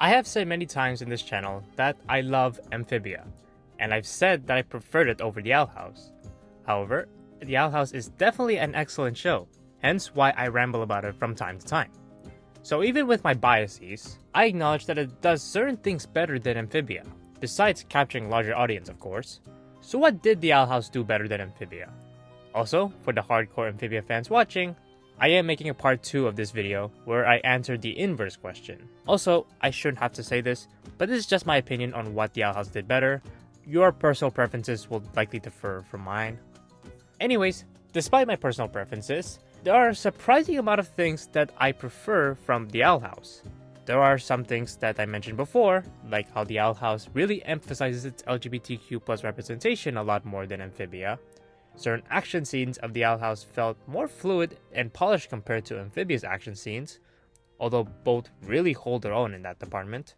I have said many times in this channel that I love Amphibia, and I've said that I preferred it over the Owl House. However, the Owl House is definitely an excellent show, hence why I ramble about it from time to time. So even with my biases, I acknowledge that it does certain things better than Amphibia, besides capturing a larger audience of course. So what did the Owl House do better than Amphibia? Also, for the hardcore Amphibia fans watching, I am making a part 2 of this video where I answer the inverse question. Also, I shouldn't have to say this, but this is just my opinion on what the Owl House did better. Your personal preferences will likely differ from mine. Anyways, despite my personal preferences, there are a surprising amount of things that I prefer from the Owl House. There are some things that I mentioned before, like how the Owl House really emphasizes its LGBTQ+ representation a lot more than Amphibia. Certain action scenes of the Owl House felt more fluid and polished compared to Amphibia's action scenes, although both really hold their own in that department.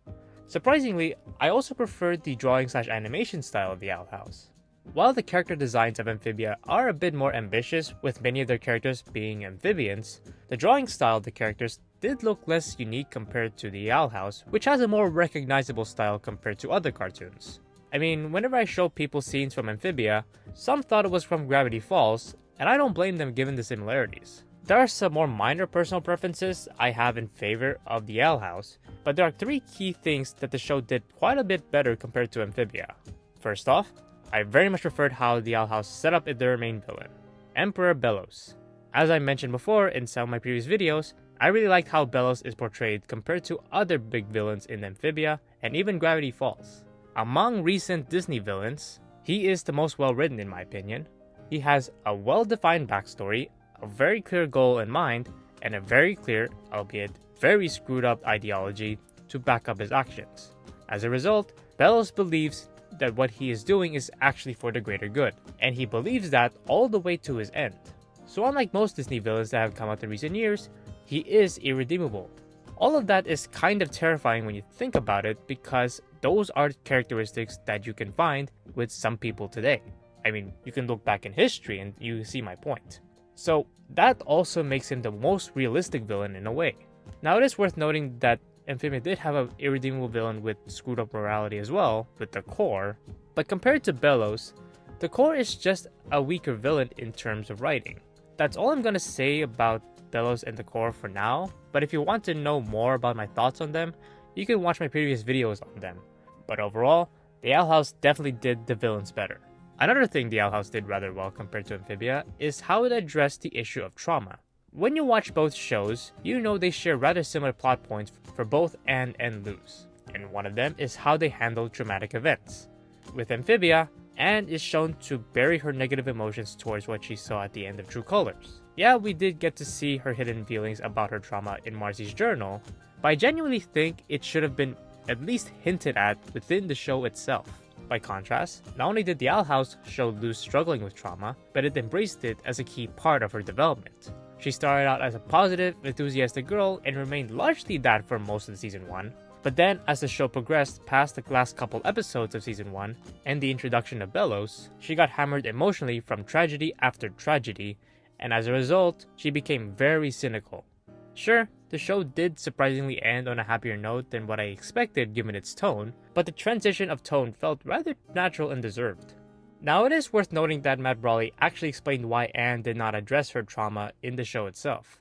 Surprisingly, I also preferred the drawing/animation style of the Owl House. While the character designs of Amphibia are a bit more ambitious, with many of their characters being amphibians, the drawing style of the characters did look less unique compared to the Owl House, which has a more recognizable style compared to other cartoons. I mean, whenever I show people scenes from Amphibia, some thought it was from Gravity Falls, and I don't blame them given the similarities. There are some more minor personal preferences I have in favor of the Owl House, but there are 3 key things that the show did quite a bit better compared to Amphibia. First off, I very much preferred how the Owl House set up their main villain, Emperor Bellows. As I mentioned before in some of my previous videos, I really liked how Bellows is portrayed compared to other big villains in Amphibia and even Gravity Falls. Among recent Disney villains, he is the most well written in my opinion. He has a well-defined backstory, a very clear goal in mind, and a very clear, albeit very screwed up ideology to back up his actions. As a result, Bellows believes that what he is doing is actually for the greater good, and he believes that all the way to his end. So unlike most Disney villains that have come out in recent years, he is irredeemable. All of that is kind of terrifying when you think about it, because those are characteristics that you can find with some people today. I mean, you can look back in history and you see my point. So that also makes him the most realistic villain in a way. Now it is worth noting that Amphibia did have an irredeemable villain with screwed up morality as well, with the Core, but compared to Bellows, the Core is just a weaker villain in terms of writing. That's all I'm gonna say about Bellows and the Core for now, but if you want to know more about my thoughts on them, you can watch my previous videos on them. But overall, the Owl House definitely did the villains better. Another thing the Owl House did rather well compared to Amphibia is how it addressed the issue of trauma. When you watch both shows, you know they share rather similar plot points for both Anne and Luz, and one of them is how they handle traumatic events. With Amphibia, Anne is shown to bury her negative emotions towards what she saw at the end of True Colors. Yeah, we did get to see her hidden feelings about her trauma in Marcy's journal, but I genuinely think it should have been at least hinted at within the show itself. By contrast, not only did the Owl House show Luz struggling with trauma, but it embraced it as a key part of her development. She started out as a positive, enthusiastic girl and remained largely that for most of Season 1. But then, as the show progressed past the last couple episodes of Season 1 and the introduction of Bellows, she got hammered emotionally from tragedy after tragedy, and as a result, she became very cynical. Sure, the show did surprisingly end on a happier note than what I expected given its tone, but the transition of tone felt rather natural and deserved. Now it is worth noting that Matt Brawley actually explained why Anne did not address her trauma in the show itself.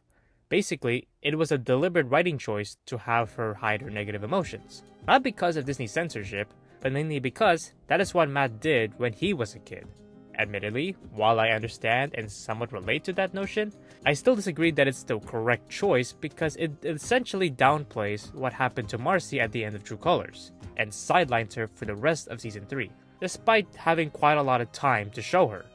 Basically, it was a deliberate writing choice to have her hide her negative emotions. Not because of Disney censorship, but mainly because that is what Matt did when he was a kid. Admittedly, while I understand and somewhat relate to that notion, I still disagree that it's the correct choice because it essentially downplays what happened to Marcy at the end of True Colors, and sidelines her for the rest of Season 3, despite having quite a lot of time to show her.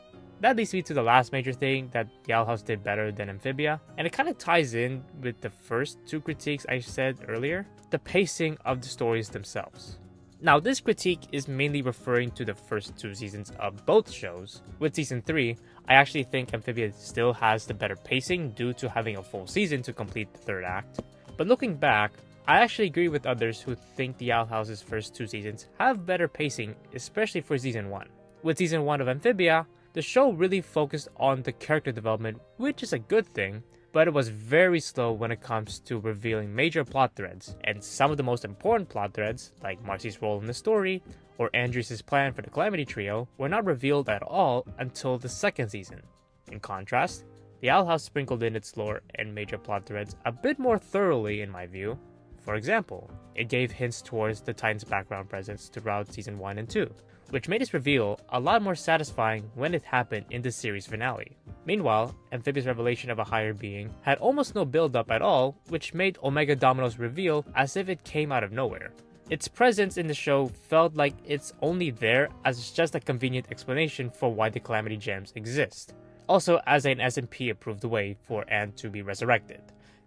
That leads me to the last major thing that the Owl House did better than Amphibia, and it kind of ties in with the first 2 critiques I said earlier, the pacing of the stories themselves. Now this critique is mainly referring to the first 2 seasons of both shows. With Season 3, I actually think Amphibia still has the better pacing due to having a full season to complete the 3rd act. But looking back, I actually agree with others who think the Owl House's first 2 seasons have better pacing, especially for Season 1. With Season 1 of Amphibia, the show really focused on the character development, which is a good thing, but it was very slow when it comes to revealing major plot threads, and some of the most important plot threads, like Marcy's role in the story, or Andres' plan for the Calamity Trio, were not revealed at all until the second season. In contrast, the Owl House sprinkled in its lore and major plot threads a bit more thoroughly in my view. For example, it gave hints towards the Titans' background presence throughout Season 1 and 2, which made its reveal a lot more satisfying when it happened in the series finale. Meanwhile, Amphibia's revelation of a higher being had almost no build-up at all, which made Omega Domino's reveal as if it came out of nowhere. Its presence in the show felt like it's only there as just a convenient explanation for why the Calamity Gems exist, also as an SMP approved way for Ant to be resurrected.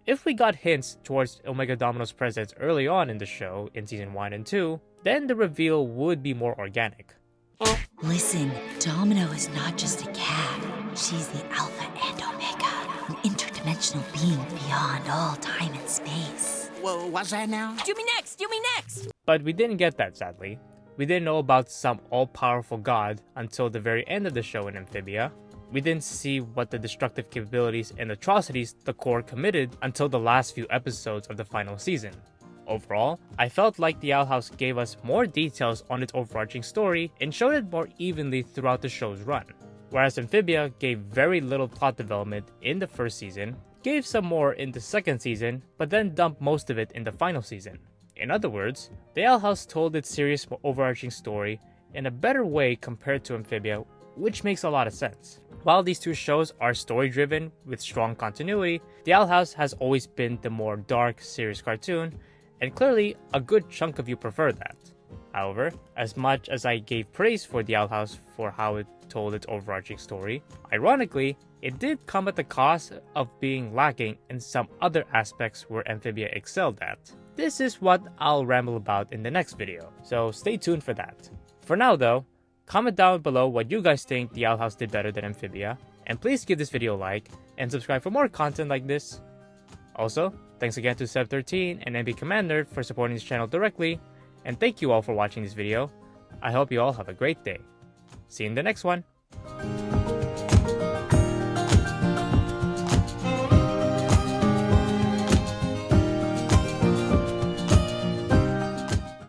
If we got hints towards Omega Domino's presence early on in the show in Season 1 and 2, then the reveal would be more organic. Listen, Domino is not just a cat. She's the Alpha and Omega, an interdimensional being beyond all time and space. Whoa, what's that now? Do me next! Do me next! But we didn't get that, sadly. We didn't know about some all-powerful god until the very end of the show in Amphibia. We didn't see what the destructive capabilities and atrocities the Corps committed until the last few episodes of the final season. Overall, I felt like the Owl House gave us more details on its overarching story and showed it more evenly throughout the show's run. Whereas Amphibia gave very little plot development in the first season, gave some more in the second season, but then dumped most of it in the final season. In other words, the Owl House told its serious overarching story in a better way compared to Amphibia, which makes a lot of sense. While these two shows are story-driven with strong continuity, The Owl House has always been the more dark, serious cartoon, and clearly a good chunk of you prefer that. However, as much as I gave praise for The Owl House for how it told its overarching story, ironically, it did come at the cost of being lacking in some other aspects where Amphibia excelled at. This is what I'll ramble about in the next video, so stay tuned for that. For now though, comment down below what you guys think The Owl House did better than Amphibia, and please give this video a like, and subscribe for more content like this. Also, thanks again to Seb13 and MB Commander for supporting this channel directly, and thank you all for watching this video. I hope you all have a great day. See you in the next one!